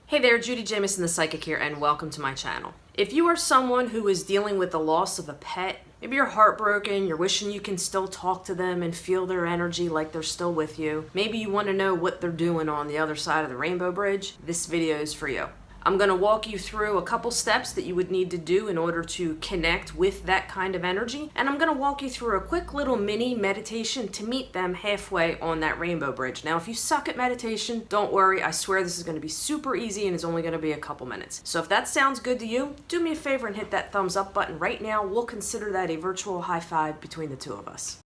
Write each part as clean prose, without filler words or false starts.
Hey there, Judi, Jamieson the Psychic here, and welcome to my channel. If you are someone who is dealing with the loss of a pet, maybe you're heartbroken, you're wishing you can still talk to them and feel their energy like they're still with you, maybe you want to know what they're doing on the other side of the rainbow bridge, this video is for you. I'm going to walk you through a couple steps that you would need to do in order to connect with that kind of energy, and I'm going to walk you through a quick little mini meditation to meet them halfway on that rainbow bridge. Now, if you suck at meditation, don't worry, I swear this is going to be super easy and it's only going to be a couple minutes. So if that sounds good to you, do me a favor and hit that thumbs up button right now. We'll consider that a virtual high five between the two of us.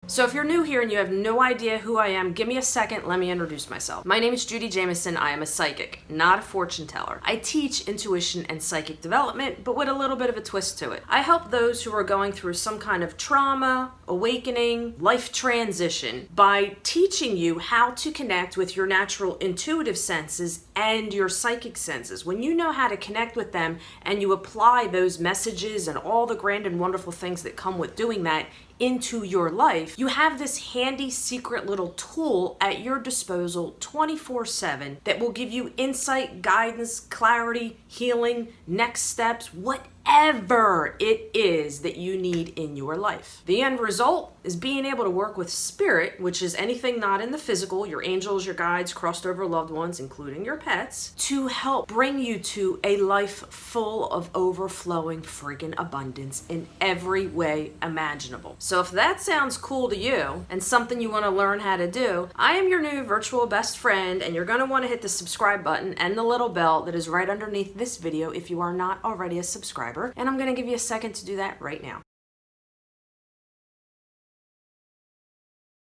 So if you're new here and you have no idea who I am, give me a second, let me introduce myself. My name is Judi Jamieson. I am a psychic, not a fortune teller. I teach intuition and psychic development, but with a little bit of a twist to it. I help those who are going through some kind of trauma, awakening, life transition by teaching you how to connect with your natural intuitive senses and your psychic senses. When you know how to connect with them and you apply those messages and all the grand and wonderful things that come with doing that into your life, you have this handy secret little tool at your disposal 24/7 that will give you insight, guidance, clarity, healing, next steps, whatever it is that you need in your life. The end result is being able to work with spirit, which is anything not in the physical, your angels, your guides, crossed over loved ones, including your pets, to help bring you to a life full of overflowing friggin' abundance in every way imaginable. So if that sounds cool to you and something you want to learn how to do, I am your new virtual best friend, and you're going to want to hit the subscribe button and the little bell that is right underneath this video if you are not already a subscriber, and I'm going to give you a second to do that right now.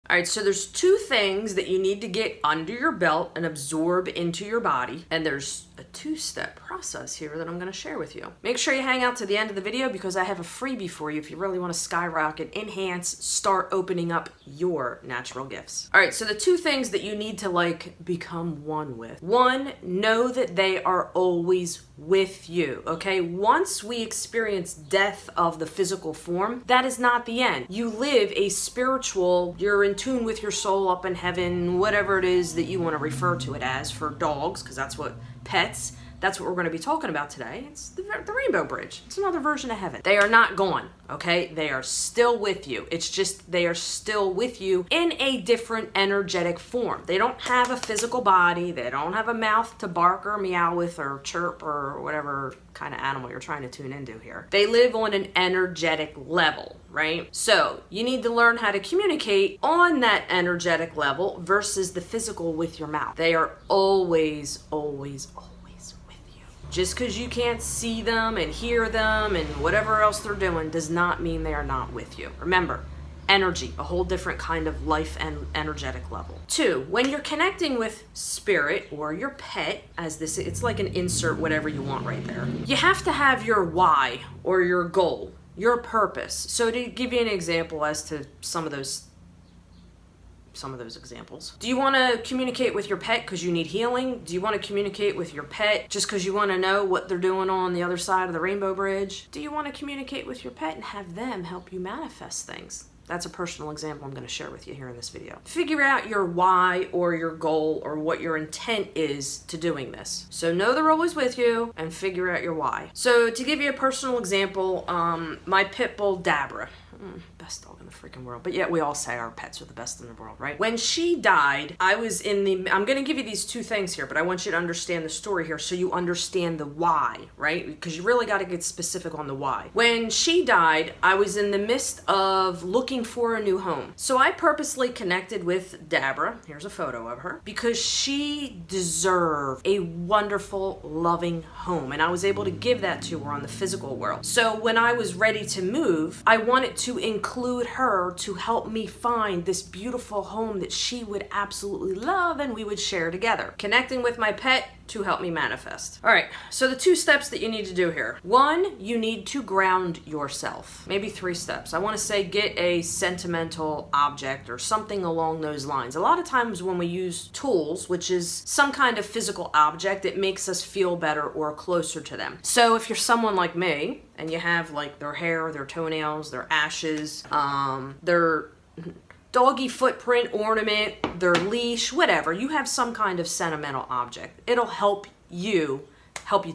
All right, so there's two things that you need to get under your belt and absorb into your body, and there's a two-step process here that I'm going to share with you. Make sure you hang out to the end of the video because I have a freebie for you if you really want to skyrocket, enhance, start opening up your natural gifts. All right, so the two things that you need to become one with. One, know that they are always with you, okay? Once we experience death of the physical form, that is not the end. You live a spiritual, you're in tune with your soul up in heaven, whatever it is that you want to refer to it as for dogs, because that's what pets, that's what we're going to be talking about today. It's the rainbow bridge. It's another version of heaven. They are not gone, okay? They are still with you. It's just they are still with you in a different energetic form. They don't have a physical body. They don't have a mouth to bark or meow with or chirp or whatever kind of animal you're trying to tune into here. They live on an energetic level, right? So you need to learn how to communicate on that energetic level versus the physical with your mouth. They are always with you. Just because you can't see them and hear them and whatever else they're doing does not mean they are not with you. Remember, energy, a whole different kind of life and energetic level. Two, when you're connecting with spirit or your pet, as this, it's like an insert whatever you want right there. You have to have your why or your goal, your purpose. So to give you an example as to some of those examples. Do you want to communicate with your pet because you need healing? Do you want to communicate with your pet just because you want to know what they're doing on the other side of the rainbow bridge? Do you want to communicate with your pet and have them help you manifest things? That's a personal example I'm going to share with you here in this video. Figure out your why or your goal or what your intent is to doing this. So know they're always with you and figure out your why. So to give you a personal example, my pit bull Dabra, best dog in the freaking world, but yet we all say our pets are the best in the world, right? When she died, I'm going to give you these two things here, but I want you to understand the story here so you understand the why, right? Because you really got to get specific on the why. When she died, I was in the midst of looking for a new home. So I purposely connected with Dabra, here's a photo of her, because she deserved a wonderful, loving home, and I was able to give that to her on the physical world. So when I was ready to move, I wanted to include her to help me find this beautiful home that she would absolutely love and we would share together. Connecting with my pet to help me manifest. All right, so the two steps that you need to do here. One, you need to ground yourself. Maybe three steps. I want to say get a sentimental object or something along those lines. A lot of times when we use tools, which is some kind of physical object, it makes us feel better or closer to them. So if you're someone like me and you have their hair, their toenails, their ashes, their doggy footprint, ornament, their leash, whatever. You have some kind of sentimental object. It'll help you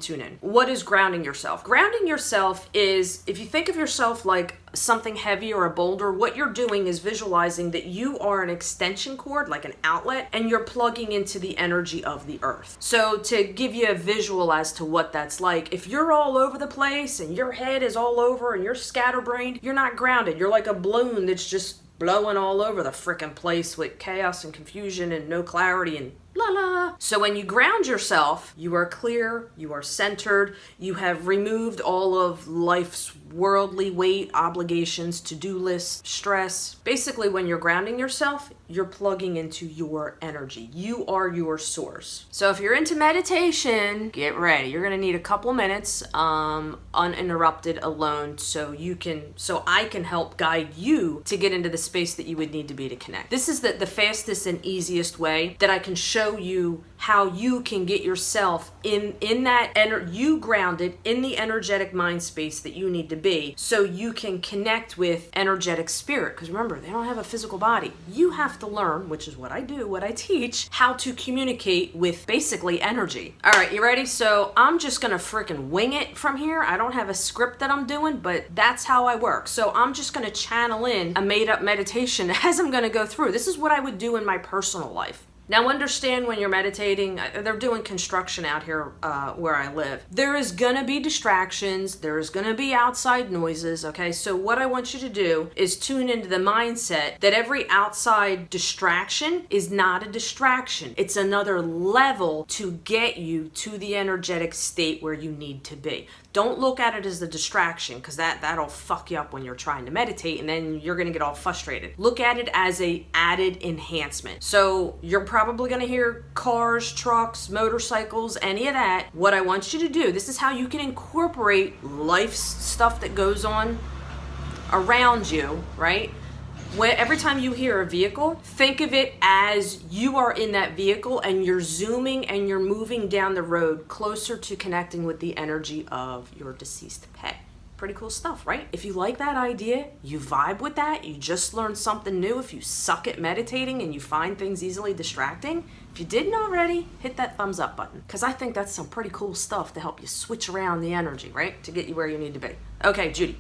tune in. What is grounding yourself? Grounding yourself is, if you think of yourself like something heavy or a boulder, what you're doing is visualizing that you are an extension cord, like an outlet, and you're plugging into the energy of the earth. So to give you a visual as to what that's like, if you're all over the place and your head is all over and you're scatterbrained, you're not grounded. You're like a balloon that's just blowing all over the frickin' place with chaos and confusion and no clarity and la la. So when you ground yourself, you are clear, you are centered, you have removed all of life's worldly weight, obligations, to-do lists, stress. Basically, when you're grounding yourself, you're plugging into your energy. You are your source. So if you're into meditation, get ready. You're gonna need a couple minutes uninterrupted alone so I can help guide you to get into the space that you would need to be to connect. This is the fastest and easiest way that I can show you how you can get yourself in that you grounded in the energetic mind space that you need to be, so you can connect with energetic spirit. Because remember, they don't have a physical body. You have to learn, which is what I do, what I teach, how to communicate with basically energy. All right, you ready? So I'm just gonna freaking wing it from here. I don't have a script that I'm doing, but that's how I work. So I'm just gonna channel in a made-up meditation as I'm gonna go through. This is what I would do in my personal life. Now understand, when you're meditating, they're doing construction out here where I live. There is gonna be distractions, there is gonna be outside noises, okay? So what I want you to do is tune into the mindset that every outside distraction is not a distraction. It's another level to get you to the energetic state where you need to be. Don't look at it as a distraction, because that'll fuck you up when you're trying to meditate, and then you're gonna get all frustrated. Look at it as a added enhancement. So you're probably gonna hear cars, trucks, motorcycles, any of that. What I want you to do, this is how you can incorporate life's stuff that goes on around you, right? Every time you hear a vehicle, think of it as you are in that vehicle and you're zooming and you're moving down the road closer to connecting with the energy of your deceased pet. Pretty cool stuff, right? If you like that idea, you vibe with that, you just learned something new. If you suck at meditating and you find things easily distracting, if you didn't already, hit that thumbs up button, because I think that's some pretty cool stuff to help you switch around the energy, right? To get you where you need to be. Okay, Judy,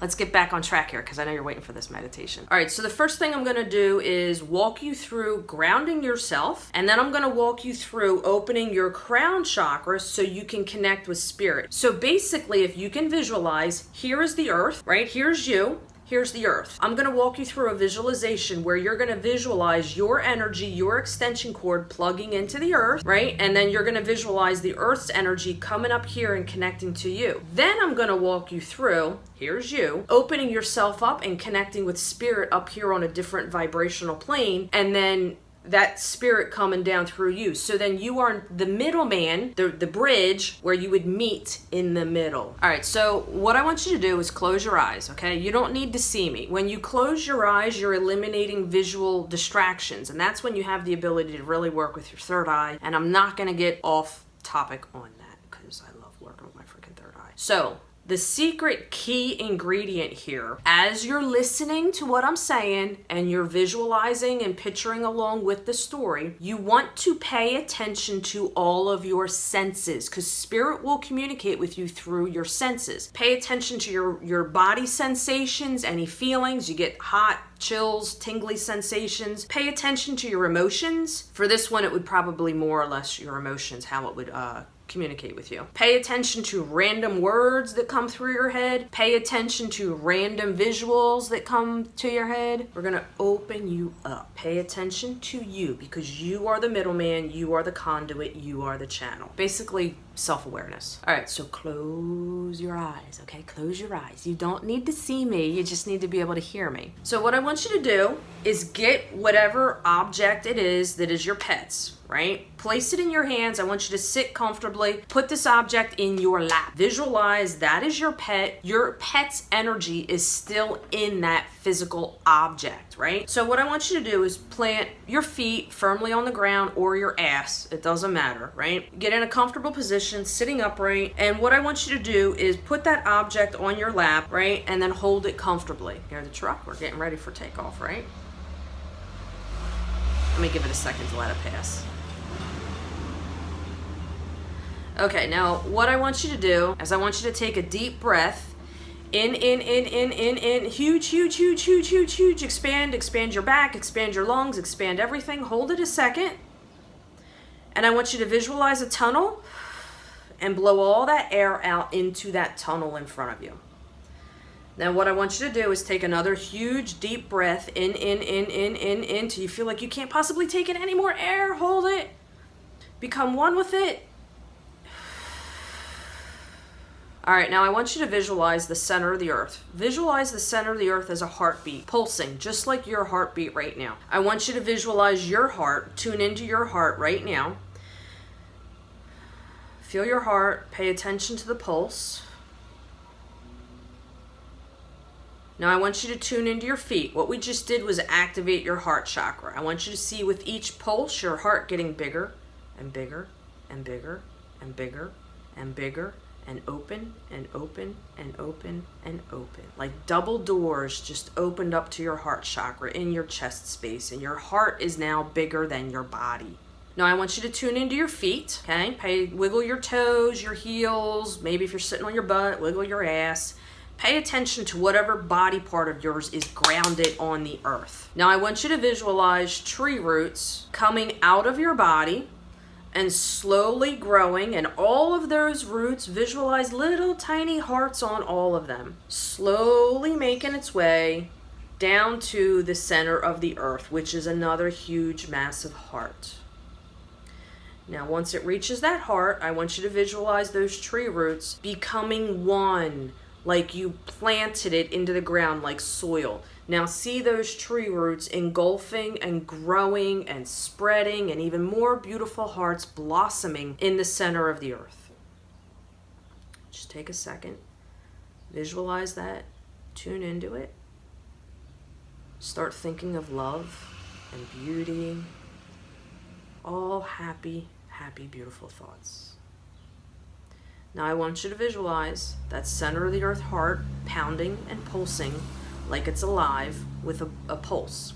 let's get back on track here, because I know you're waiting for this meditation. All right, so the first thing I'm gonna do is walk you through grounding yourself, and then I'm gonna walk you through opening your crown chakra so you can connect with spirit. So basically, if you can visualize, here is the earth, right? Here's you. Here's the earth. I'm gonna walk you through a visualization where you're gonna visualize your energy, your extension cord plugging into the earth, right? And then you're gonna visualize the earth's energy coming up here and connecting to you. Then I'm gonna walk you through, here's you, opening yourself up and connecting with spirit up here on a different vibrational plane, and then that spirit coming down through you. So then you are the middleman, the bridge where you would meet in the middle. All right, so what I want you to do is close your eyes, okay? You don't need to see me. When you close your eyes, you're eliminating visual distractions, and that's when you have the ability to really work with your third eye, and I'm not gonna get off topic on that because I love working with my freaking third eye. So, the secret key ingredient here, as you're listening to what I'm saying and you're visualizing and picturing along with the story, you want to pay attention to all of your senses, because spirit will communicate with you through your senses. Pay attention to your body sensations, any feelings. You get hot, chills, tingly sensations. Pay attention to your emotions. For this one, it would probably more or less your emotions, how it would communicate with you. Pay attention to random words that come through your head. Pay attention to random visuals that come to your head. We're gonna open you up. Pay attention to you, because you are the middleman, you are the conduit, you are the channel. Basically, self-awareness. All right, so close your eyes, okay? Close your eyes. You don't need to see me, you just need to be able to hear me. So what I want you to do is get whatever object it is that is your pet's, right? Place it in your hands. I want you to sit comfortably. Put this object in your lap. Visualize that is your pet. Your pet's energy is still in that physical object, right? So what I want you to do is plant your feet firmly on the ground or your ass. It doesn't matter, right? Get in a comfortable position, sitting upright. And what I want you to do is put that object on your lap, right? And then hold it comfortably. Here's the truck. We're getting ready for takeoff, right? Let me give it a second to let it pass. Okay, now what I want you to do is I want you to take a deep breath. In, huge, huge, huge, huge, huge, huge. Expand your back, expand your lungs, expand everything. Hold it a second. And I want you to visualize a tunnel and blow all that air out into that tunnel in front of you. Now what I want you to do is take another huge deep breath in till you feel like you can't possibly take in any more air. Hold it. Become one with it. All right, now I want you to visualize the center of the earth. Visualize the center of the earth as a heartbeat, pulsing, just like your heartbeat right now. I want you to visualize your heart, tune into your heart right now. Feel your heart, pay attention to the pulse. Now I want you to tune into your feet. What we just did was activate your heart chakra. I want you to see with each pulse, your heart getting bigger and bigger and bigger and bigger and bigger and open and open and open and open. Like double doors just opened up to your heart chakra in your chest space, and your heart is now bigger than your body. Now I want you to tune into your feet, okay? Wiggle your toes, your heels, maybe if you're sitting on your butt, wiggle your ass. Pay attention to whatever body part of yours is grounded on the earth. Now I want you to visualize tree roots coming out of your body and slowly growing, and all of those roots, visualize little tiny hearts on all of them, slowly making its way down to the center of the earth, which is another huge, massive heart. Now, once it reaches that heart, I want you to visualize those tree roots becoming one, like you planted it into the ground like soil. Now see those tree roots engulfing and growing and spreading, and even more beautiful hearts blossoming in the center of the earth. Just take a second, visualize that, tune into it. Start thinking of love and beauty, all happy, happy, beautiful thoughts. Now I want you to visualize that center of the earth heart pounding and pulsing like it's alive with a pulse.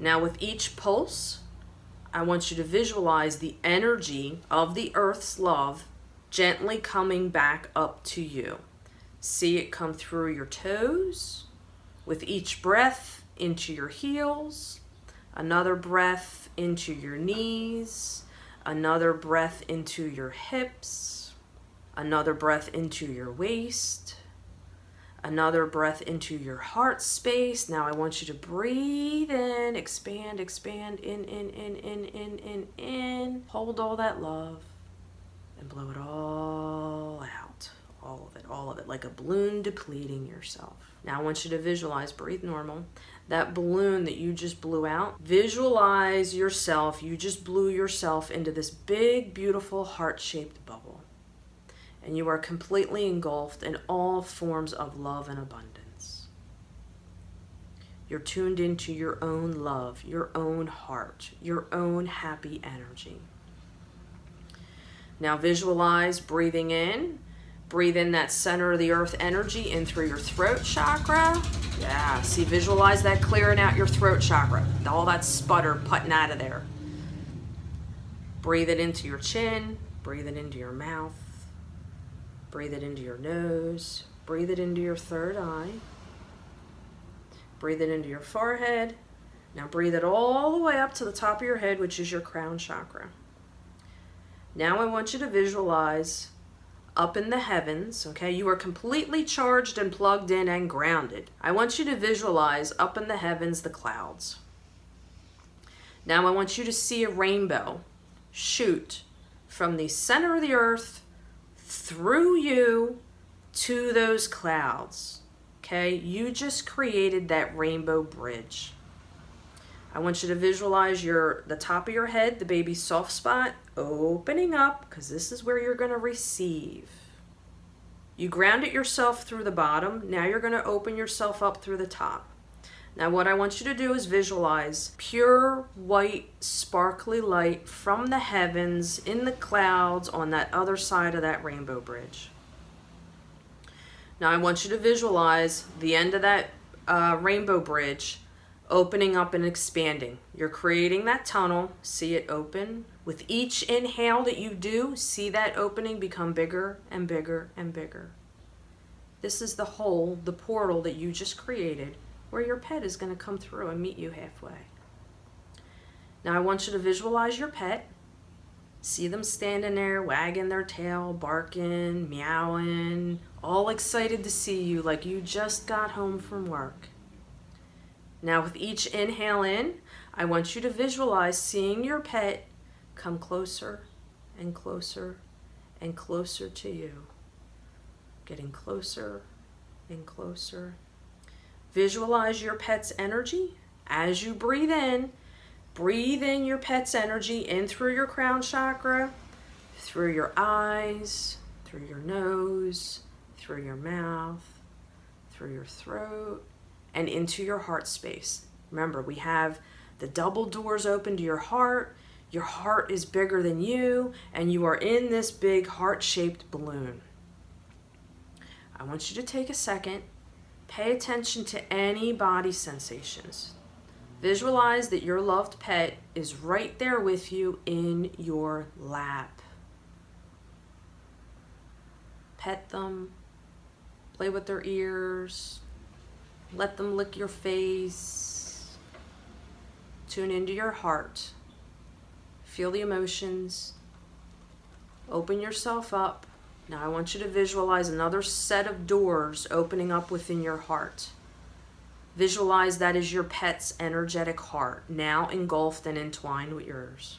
Now with each pulse, I want you to visualize the energy of the earth's love gently coming back up to you. See it come through your toes, with each breath into your heels, another breath into your knees, another breath into your hips, another breath into your waist, another breath into your heart space. Now I want you to breathe in, expand, in. Hold all that love and blow it all out. All of it, like a balloon depleting yourself. Now I want you to visualize, breathe normal, that balloon that you just blew out. Visualize yourself, you just blew yourself into this big, beautiful heart-shaped bubble. And you are completely engulfed in all forms of love and abundance. You're tuned into your own love, your own heart, your own happy energy. Now visualize breathing in. Breathe in that center of the earth energy in through your throat chakra. Yeah, see, visualize that clearing out your throat chakra. All that sputter putting out of there. Breathe it into your chin. Breathe it into your mouth. Breathe it into your nose. Breathe it into your third eye. Breathe it into your forehead. Now breathe it all the way up to the top of your head, which is your crown chakra. Now I want you to visualize up in the heavens, okay? You are completely charged and plugged in and grounded. I want you to visualize up in the heavens the clouds. Now I want you to see a rainbow shoot from the center of the earth through you to those clouds, okay? You just created that rainbow bridge. I want you to visualize the top of your head, the baby soft spot, opening up, because this is where you're going to receive. You grounded yourself through the bottom. Now you're going to open yourself up through the top. Now what I want you to do is visualize pure white sparkly light from the heavens in the clouds on that other side of that rainbow bridge. Now I want you to visualize the end of that rainbow bridge opening up and expanding. You're creating that tunnel. See it open. With each inhale that you do, see that opening become bigger and bigger and bigger. This is the hole, the portal that you just created, where your pet is going to come through and meet you halfway. Now I want you to visualize your pet. See them standing there, wagging their tail, barking, meowing, all excited to see you like you just got home from work. Now with each inhale in, I want you to visualize seeing your pet come closer and closer and closer to you. Getting closer and closer. Visualize your pet's energy. As you breathe in your pet's energy in through your crown chakra, through your eyes, through your nose, through your mouth, through your throat, and into your heart space. Remember, we have the double doors open to your heart. Your heart is bigger than you, and you are in this big heart-shaped balloon. I want you to take a second, pay attention to any body sensations. Visualize that your loved pet is right there with you in your lap. Pet them, play with their ears, let them lick your face. Tune into your heart. Feel the emotions. Open yourself up. Now I want you to visualize another set of doors opening up within your heart. Visualize that is your pet's energetic heart, now engulfed and entwined with yours.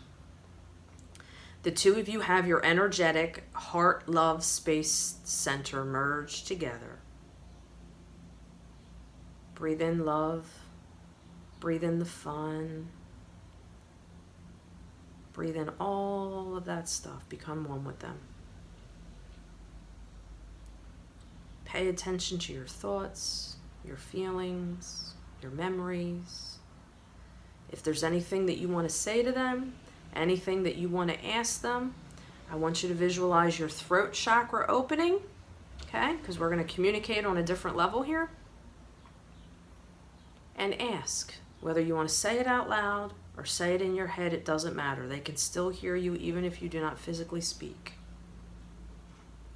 The two of you have your energetic heart love space center merged together. Breathe in love. Breathe in the fun. Breathe in all of that stuff. Become one with them. Pay attention to your thoughts, your feelings, your memories. If there's anything that you want to say to them, anything that you want to ask them, I want you to visualize your throat chakra opening, okay? Because we're going to communicate on a different level here. And ask whether you want to say it out loud or say it in your head. It doesn't matter. They can still hear you even if you do not physically speak.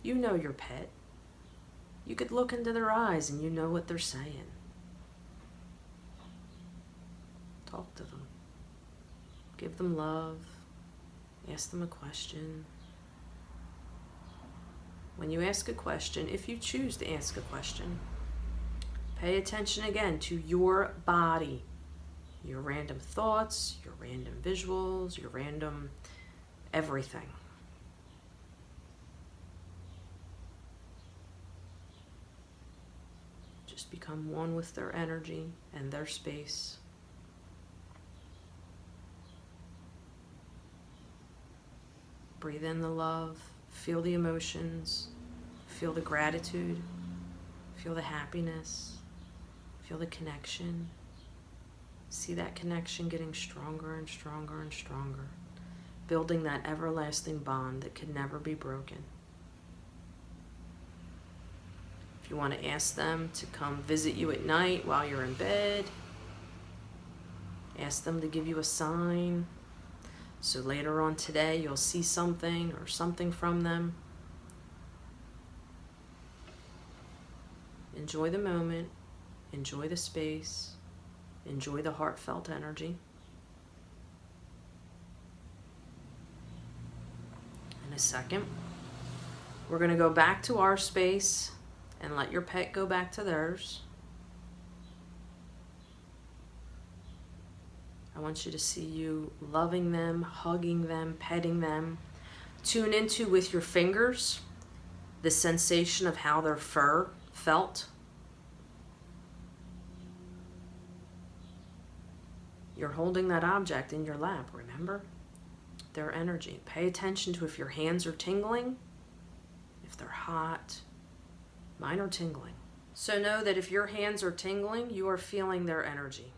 You know your pet. You could look into their eyes and you know what they're saying. Talk to them. Give them love. Ask them a question. When you ask a question, if you choose to ask a question, pay attention again to your body, your random thoughts, your random visuals, your random everything. Just become one with their energy and their space. Breathe in the love, feel the emotions, feel the gratitude, feel the happiness, feel the connection. See that connection getting stronger and stronger and stronger, building that everlasting bond that can never be broken. If you want to ask them to come visit you at night while you're in bed, ask them to give you a sign. So later on today, you'll see something or something from them. Enjoy the moment. Enjoy the space. Enjoy the heartfelt energy. In a second, we're going to go back to our space and let your pet go back to theirs. I want you to see you loving them, hugging them, petting them. Tune into with your fingers the sensation of how their fur felt. You're holding that object in your lap, remember? Their energy. Pay attention to if your hands are tingling, if they're hot. Mine are tingling. So know that if your hands are tingling, you are feeling their energy.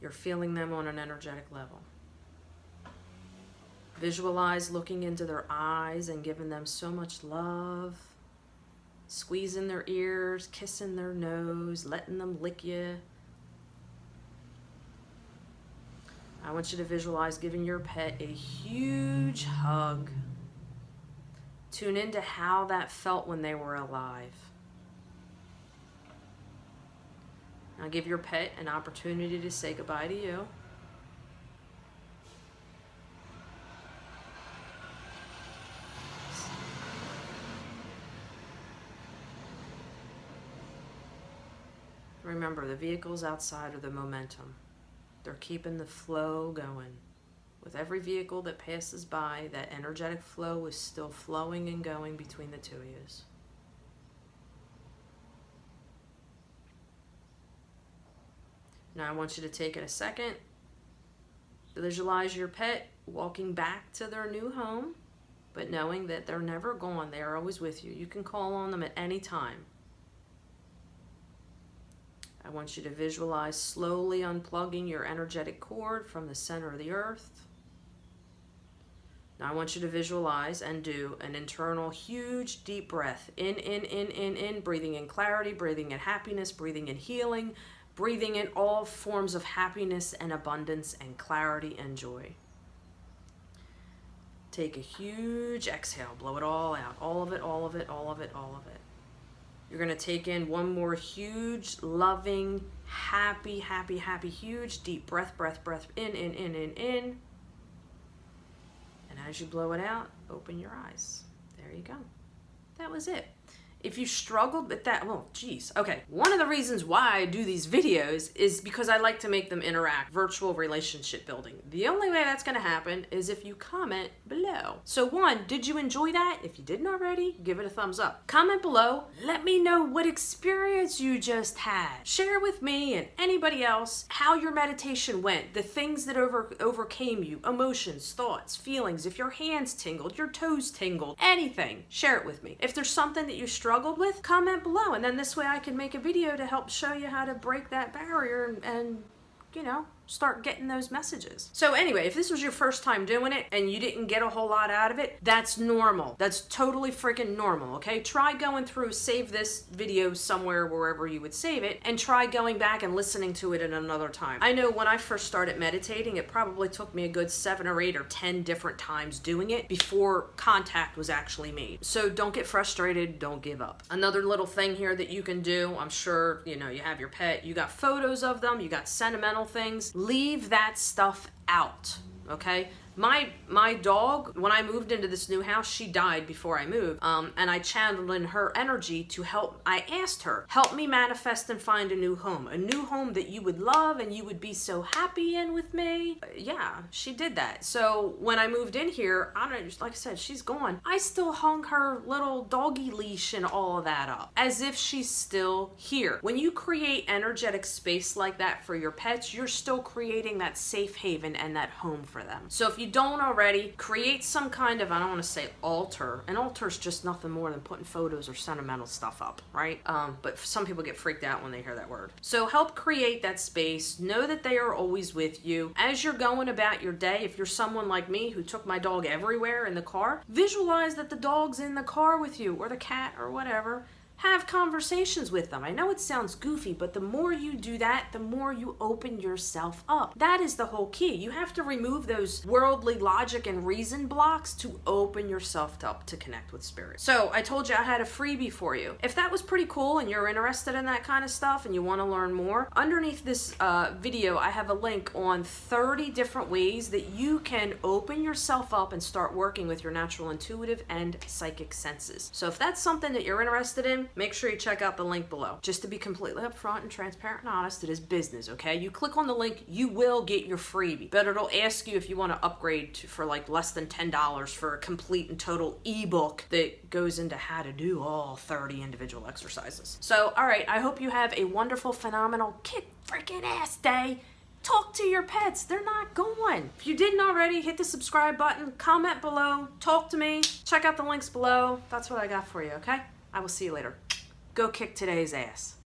You're feeling them on an energetic level. Visualize looking into their eyes and giving them so much love, Squeezing their ears, kissing their nose, letting them lick you. I want you to visualize giving your pet a huge hug. Tune into how that felt when they were alive. Now give your pet an opportunity to say goodbye to you. Remember, the vehicles outside are the momentum. They're keeping the flow going. With every vehicle that passes by, that energetic flow is still flowing and going between the two of you. Now I want you to take it a second. Visualize your pet walking back to their new home, but knowing that they're never gone. They are always with you. You can call on them at any time. I want you to visualize slowly unplugging your energetic cord from the center of the earth. Now I want you to visualize and do an internal huge deep breath. In, breathing in clarity, breathing in happiness, breathing in healing, breathing in all forms of happiness and abundance and clarity and joy. Take a huge exhale, blow it all out, all of it, all of it, all of it, all of it. You're going to take in one more huge, loving, happy, happy, happy, huge, deep breath, in. And as you blow it out, open your eyes. There you go. That was it. If you struggled with that, well, geez. Okay, one of the reasons why I do these videos is because I like to make them interact, virtual relationship building. The only way that's gonna happen is if you comment below. So one, did you enjoy that? If you didn't already, give it a thumbs up. Comment below, let me know what experience you just had. Share with me and anybody else how your meditation went, the things that overcame you, emotions, thoughts, feelings, if your hands tingled, your toes tingled, anything, share it with me. If there's something that you struggled with, comment below, and then this way I can make a video to help show you how to break that barrier and you know, start getting those messages. So anyway, if this was your first time doing it and you didn't get a whole lot out of it, that's normal. That's totally freaking normal, okay? Try going through, save this video somewhere wherever you would save it, and try going back and listening to it at another time. I know when I first started meditating, it probably took me a good 7 or 8 or 10 different times doing it before contact was actually made. So don't get frustrated, don't give up. Another little thing here that you can do, I'm sure, you know, you have your pet, you got photos of them, you got sentimental things, leave that stuff out, okay? My dog, when I moved into this new house, she died before I moved, and I channeled in her energy to help. I asked her, help me manifest and find a new home that you would love and you would be so happy in with me. Yeah, she did that. So when I moved in here, I don't know, like I said, she's gone. I still hung her little doggy leash and all of that up as if she's still here. When you create energetic space like that for your pets, you're still creating that safe haven and that home for them. So if you don't already, create some kind of, I don't want to say altar. An altar is just nothing more than putting photos or sentimental stuff up, right? But some people get freaked out when they hear that word. So help create that space. Know that they are always with you. As you're going about your day, if you're someone like me who took my dog everywhere in the car, visualize that the dog's in the car with you, or the cat or whatever. Have conversations with them. I know it sounds goofy, but the more you do that, the more you open yourself up. That is the whole key. You have to remove those worldly logic and reason blocks to open yourself up to connect with spirit. So I told you I had a freebie for you. If that was pretty cool and you're interested in that kind of stuff and you want to learn more, underneath this video, I have a link on 30 different ways that you can open yourself up and start working with your natural intuitive and psychic senses. So if that's something that you're interested in, make sure you check out the link below. Just to be completely upfront and transparent and honest, it is business, okay? You click on the link, you will get your freebie, but it'll ask you if you want to upgrade for like less than $10 for a complete and total ebook that goes into how to do all 30 individual exercises. So, all right, I hope you have a wonderful, phenomenal, kick freaking ass day. Talk to your pets. They're not going. If you didn't already, hit the subscribe button, comment below, talk to me, check out the links below. That's what I got for you, okay? I will see you later. Go kick today's ass.